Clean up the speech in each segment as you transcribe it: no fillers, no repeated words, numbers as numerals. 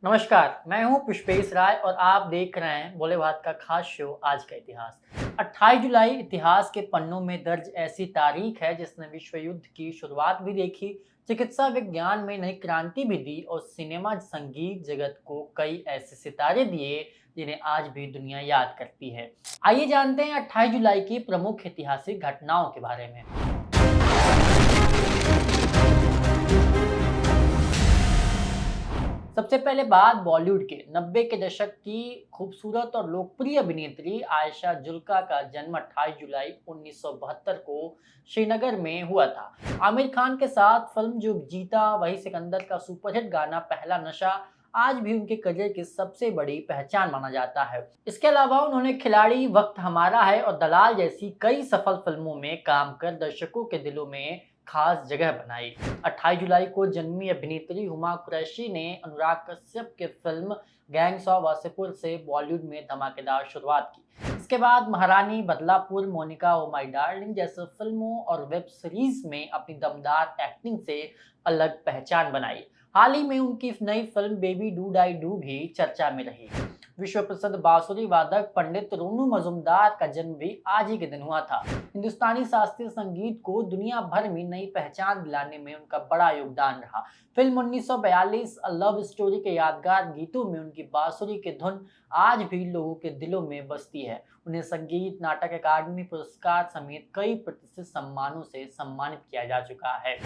नमस्कार, मैं हूं पुष्पेश राय और आप देख रहे हैं बोले भारत का खास शो आज का इतिहास। 28 जुलाई इतिहास के पन्नों में दर्ज ऐसी तारीख है जिसने विश्व युद्ध की शुरुआत भी देखी, चिकित्सा विज्ञान में नई क्रांति भी दी और सिनेमा संगीत जगत को कई ऐसे सितारे दिए जिन्हें आज भी दुनिया याद करती है। आइए जानते हैं 28 जुलाई की प्रमुख ऐतिहासिक घटनाओं के बारे में। सबसे पहले बात बॉलीवुड के 90 के दशक की खूबसूरत और लोकप्रिय अभिनेत्री आयशा जुल्का का जन्म 28 जुलाई 1972 को श्रीनगर में हुआ था। आमिर खान के साथ फिल्म जो जीता वही सिकंदर का सुपरहिट गाना पहला नशा आज भी उनके करियर की सबसे बड़ी पहचान माना जाता है। इसके अलावा उन्होंने खिलाड़ी, वक्त हमारा है और दलाल जैसी कई सफल फिल्मों में काम कर दर्शकों के दिलों में खास जगह बनाई। 28 जुलाई को जन्मी अभिनेत्री हुमा कुरैशी ने अनुराग कश्यप के फिल्म गैंग्स ऑफ वासेपुर से बॉलीवुड में धमाकेदार शुरुआत की। इसके बाद Maharani, Badlapur, Monika O My Darling जैसे फिल्मों और वेब सीरीज में अपनी दमदार एक्टिंग से अलग पहचान बनाई। हाल ही में उनकी नई film Baby Do Die Do भी चर्चा में रही। विश्व प्रसिद्ध बांसुरी वादक पंडित रोनू मजूमदार का जन्म भी आज ही के दिन हुआ था। हिंदुस्तानी शास्त्रीय संगीत को दुनिया भर में नई पहचान दिलाने में उनका बड़ा योगदान रहा। फिल्म 1942 अ लव स्टोरी के यादगार गीतों में उनकी बांसुरी की धुन आज भी लोगों के दिलों में बसती है। उन्हें संगीत नाटक अकादमी पुरस्कार समेत कई प्रतिष्ठित सम्मानों से सम्मानित किया जा चुका है।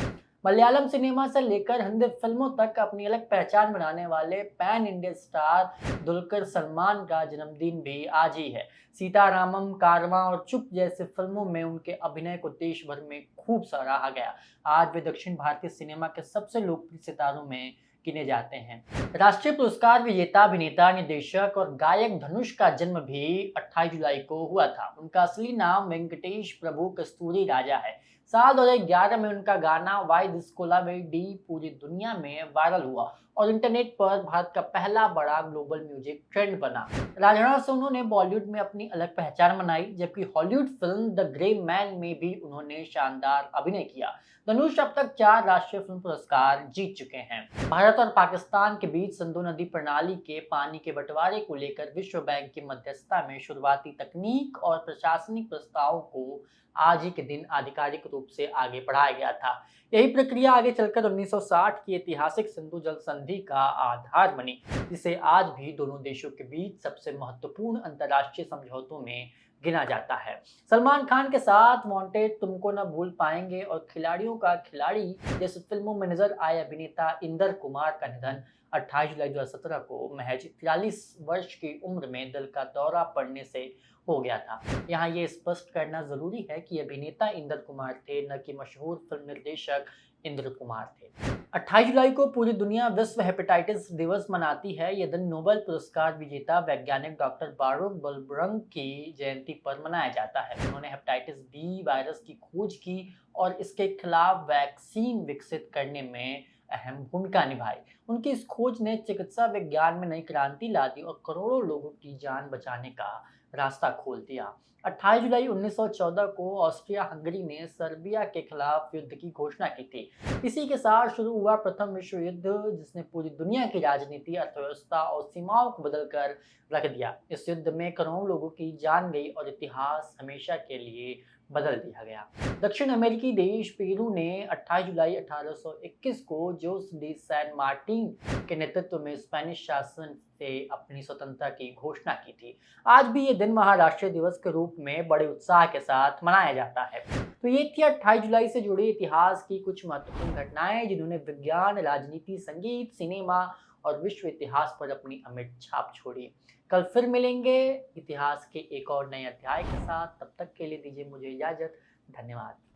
मलयालम सिनेमा से लेकर हिंदी फिल्मों तक अपनी अलग पहचान बनाने वाले pan India star Dulquer Salman का जन्मदिन भी आज ही है। सीतारामम, कारवां और चुप जैसे फिल्मों में उनके अभिनय को देश भर में खूब सराहा गया। आज वे दक्षिण भारतीय सिनेमा के सबसे लोकप्रिय सितारों में गिने जाते हैं। राष्ट्रीय पुरस्कार विजेता अभिनेता, निर्देशक और गायक धनुष का जन्म भी 28 जुलाई को हुआ था। उनका असली नाम वेंकटेश प्रभु कस्तूरी राजा है। साल 2011 में उनका गाना वाई दिस कोलावेडी पूरी दुनिया में वायरल हुआ और इंटरनेट पर भारत का पहला बड़ा ग्लोबल म्यूजिक ट्रेंड बना। राजनाथ से उन्होंने बॉलीवुड में अपनी अलग पहचान बनाई, जबकि Hollywood film the grey man में भी उन्होंने शानदार अभिनय किया। धनुष अब तक 4 राष्ट्रीय फिल्म पुरस्कार जीत चुके हैं। भारत और पाकिस्तान के बीच सिंधु नदी प्रणाली के पानी के बंटवारे को लेकर विश्व बैंक की मध्यस्थता में शुरुआती तकनीक और प्रशासनिक प्रस्तावों को आज ही के दिन आधिकारिक रूप से आगे बढ़ाया गया था। यही प्रक्रिया आगे चलकर 1960 की ऐतिहासिक सिंधु जल संधि का आधार बनी, जिसे आज भी दोनों देशों के बीच सबसे महत्वपूर्ण अंतर्राष्ट्रीय समझौतों में गिना जाता है। सलमान खान के साथ वांटेड, तुमको न भूल पाएंगे और खिलाड़ियों का खिलाड़ी जैसी फिल्मों में नजर आए अभिनेता इंदर कुमार का निधन 28 जुलाई 2017 को महज 43 वर्ष की उम्र में दिल का दौरा पड़ने से हो गया था। यहाँ ये स्पष्ट करना जरूरी है कि अभिनेता इंदर कुमार थे, न कि मशहूर फिल्म निर्देशक इंद्र कुमार थे। 28 जुलाई को पूरी दुनिया विश्व हेपेटाइटिस दिवस मनाती है। यह दिन नोबेल पुरस्कार विजेता वैज्ञानिक डॉक्टर बारूक बलब्रंग की जयंती पर मनाया जाता है। उन्होंने हेपेटाइटिस बी वायरस की खोज की और इसके खिलाफ वैक्सीन विकसित करने में अहम भूमिका निभाई। उनकी इस खोज ने चिकित्सा विज्ञान में नई क्रांति ला दी और करोड़ों लोगों की जान बचाने का रास्ता खोल दिया। 28 जुलाई 1914 को ऑस्ट्रिया हंगरी ने सर्बिया के खिलाफ युद्ध की घोषणा की थी। इसी के साथ शुरू हुआ प्रथम विश्व युद्ध, जिसने पूरी दुनिया की राजनीति, अर्थव्यवस्था और सीमाओं को बदलकर रख दिया। इस युद्ध में करोड़ों लोगों की जान गई और इतिहास हमेशा के लिए बदल दिया गया। दक्षिण अमेरिकी देश पेरू ने 28 जुलाई 1821 को जोस डी सैन मार्टिन के नेतृत्व में स्पेनिश शासन से अपनी स्वतंत्रता की घोषणा की थी। आज भी ये दिन महाराष्ट्रीय दिवस के रूप में बड़े उत्साह के साथ मनाया जाता है। तो ये थी 28 जुलाई से जुड़ी इतिहास की कुछ महत्वपूर्ण घटनाएं जिन्होंने विज्ञान, राजनीति, संगीत, सिनेमा और विश्व इतिहास पर अपनी अमिट छाप छोड़ी। कल फिर मिलेंगे इतिहास के एक और नए अध्याय के साथ। तब तक के लिए दीजिए मुझे इजाजत। धन्यवाद।